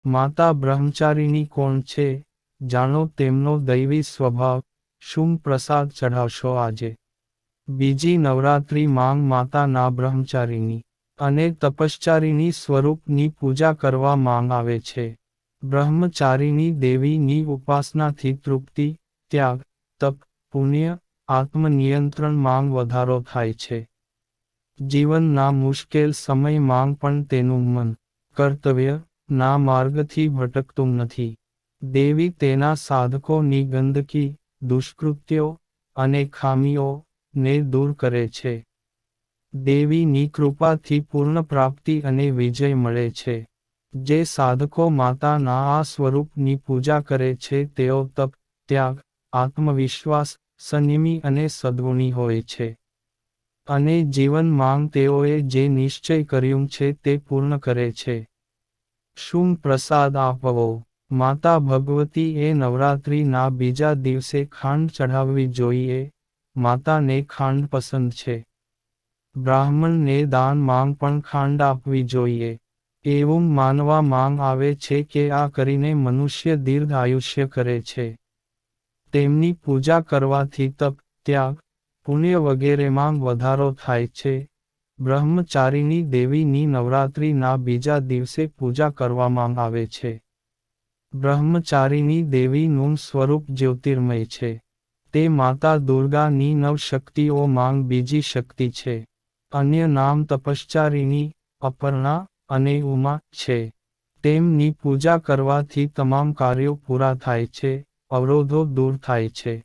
માતા બ્રહ્મચારીની કોણ છે, જાણો તેમનો દૈવી સ્વભાવ, શું પ્રસાદ ચઢાવશો આજે. બીજી નવરાત્રિ માંગ માતાના બ્રહ્મચારીની અને તપશ્ચારીની સ્વરૂપની પૂજા કરવા માંગ આવે છે. બ્રહ્મચારીની દેવીની ઉપાસનાથી તૃપ્તિ, ત્યાગ, તપ, પુણ્ય, આત્મનિયંત્રણ માંગ વધારો થાય છે. જીવનના મુશ્કેલ સમય માંગ પણ તેનું મન કર્તવ્ય ના માર્ગથી ભટકતું નથી. દેવી તેના સાધકોની ગંદકી, દુષ્કૃત્યો અને ખામીઓ ને દૂર કરે છે. દેવીની કૃપાથી પૂર્ણ પ્રાપ્તિ અને વિજય મળે છે. જે સાધકો માતાના આ સ્વરૂપની પૂજા કરે છે તેઓ તપ, ત્યાગ, આત્મવિશ્વાસ, સંયમી અને સદ્ગુણી હોય છે. અને જીવન માંગ તેઓએ જે નિશ્ચય કર્યું છે તે પૂર્ણ કરે છે. શું પ્રસાદ આપવો. માતા ભગવતી એ નવરાત્રિના બીજા દિવસે ખાંડ ચઢાવવી જોઈએ. માતાને ખાંડ પસંદ છે. બ્રાહ્મણને દાન માંગ પણ ખાંડ આપવી જોઈએ. એવું માનવા માંગ આવે છે કે આ કરીને મનુષ્ય દીર્ઘ આયુષ્ય કરે છે. તેમની પૂજા કરવાથી તપ, ત્યાગ, પુણ્ય વગેરેમાં વધારો થાય છે. બ્રહ્મચારીની દેવીની નવરાત્રિના બીજા દિવસે પૂજા કરવામાં આવે છે. બ્રહ્મચારીની દેવીનું સ્વરૂપ જ્યોતિર્મય છે. તે માતા દુર્ગાની નવ શક્તિઓ માંગ બીજી શક્તિ છે. અન્ય નામ તપશ્ચારીની, અપર્ણા અને ઉમા છે. તેમની પૂજા કરવાથી તમામ કાર્યો પૂરા થાય છે, અવરોધો દૂર થાય છે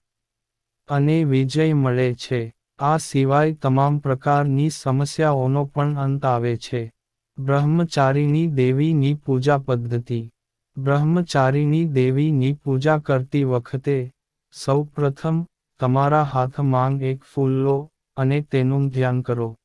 અને વિજય મળે છે. આ સિવાય તમામ પ્રકારની સમસ્યાઓનો પણ અંત આવે છે. બ્રહ્મચારીની દેવીની પૂજા પદ્ધતિ. બ્રહ્મચારીની દેવીની પૂજા કરતી વખતે સૌપ્રથમ તમારા હાથમાં એક ફૂલ લો અને તેનું ધ્યાન કરો.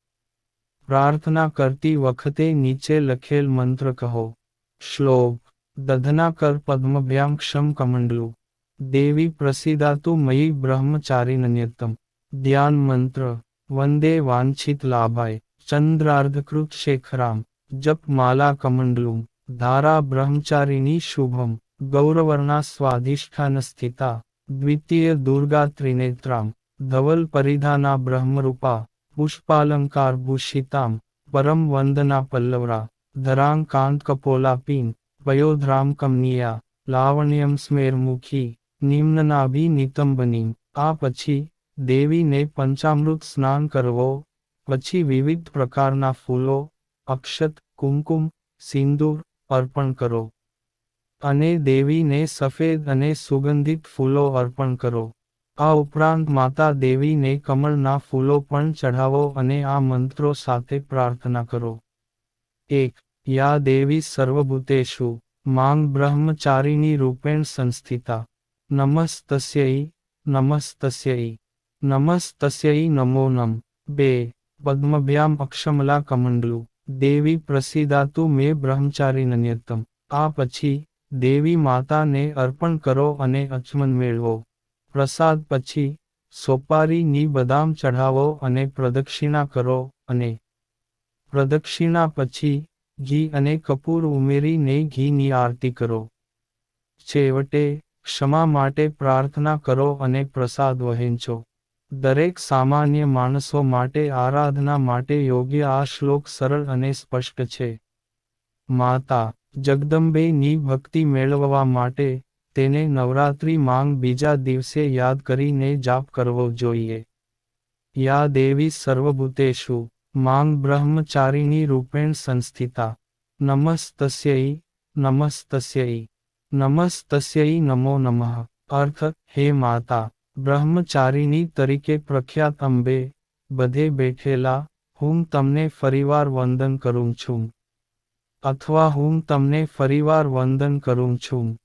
પ્રાર્થના કરતી વખતે નીચે લખેલ મંત્ર કહો. શ્લોક. દધનાકર પદ્મભ્યામ ક્ષમ કમંડલુ. દેવી પ્રસીદાતુ મયી બ્રહ્મચારીનન્યતમ. ધ્યાન મંત્ર. વંદે વાંછિત લાભાય ચંદ્રાર્ધકૃત શેખરામ. જપ માલા કમંડલુમ. ધારા બ્રહ્મચારીની શુભમ. ગૌરવર્ણા સ્વાધિષ્ઠાન સ્થિતા. દ્વિતીય દુર્ગા ત્રિનેત્રામ. ધવલ પરિધાના બ્રહ્મરૂપા. પુષ્પાલંકાર ભૂષિતામ. પરમ વંદના પલ્લવરા. ધરાં કાંત કપોલાપીન. પયોધ્રામ કમનીયા. લાવણ્યમ સ્મેરમુખી. નિમ્નનાભી નિતંબનીમ. આ પછી દેવીને પંચામૃત સ્નાન કરવો. પછી વિવિધ પ્રકારના ફૂલો, અક્ષત, કુમકુમ, સિંદૂર અર્પણ કરો. અને દેવીને સફેદ અને સુગંધિત ફૂલો અર્પણ કરો. આ ઉપરાંત માતા દેવીને કમળના ફૂલો પણ ચઢાવો અને આ મંત્રો સાથે પ્રાર્થના કરો. 1. યા દેવી સર્વભૂતેષુ માંગ બ્રહ્મચારિણી રૂપેણ સંસ્થિતા. નમસ્તસ્यै નમસ્તસ્यै નમસ્તસ્यै નમો નમ. 2. પદ્મભ્યામ અક્ષમલા કમંડલુ. દેવી પ્રસીદાતુ મે બ્રહ્મચારીનન્યતમ. આ પછી દેવી માતાને અર્પણ કરો અને અચમન મેળવો. પ્રસાદ પછી સોપારીની બદામ ચઢાવો અને પ્રદક્ષિણા કરો અને પ્રદક્ષિણા પછી ઘી અને કપૂર ઉમેરીને ઘીની આરતી કરો. છેવટે ક્ષમા માટે પ્રાર્થના કરો અને પ્રસાદ વહેંચો. દરેક સામાન્ય માણસો માટે આરાધના માટે યોગ્ય આ શ્લોક સરળ અને સ્પષ્ટ છે. માતા જગદંબેની ભક્તિ મેળવવા માટે તેને નવરાત્રિ માંગ બીજા દિવસે યાદ કરીને જાપ કરવો જોઈએ. યા દેવી સર્વભૂતેષુ માંગ બ્રહ્મચારિણી રૂપેણ સંસ્થિતા. નમસ્તસ્यै નમસ્તસ્यै નમસ્તસ્यै નમો નમઃ. અર્થ. હે માતા બ્રહ્મચારિણી તરીકે પ્રખ્યાત અંબે, બધે બેઠેલા, હું તમને ફરીવાર વંદન કરું છું. અથવા હું તમને ફરીવાર વંદન કરું છું.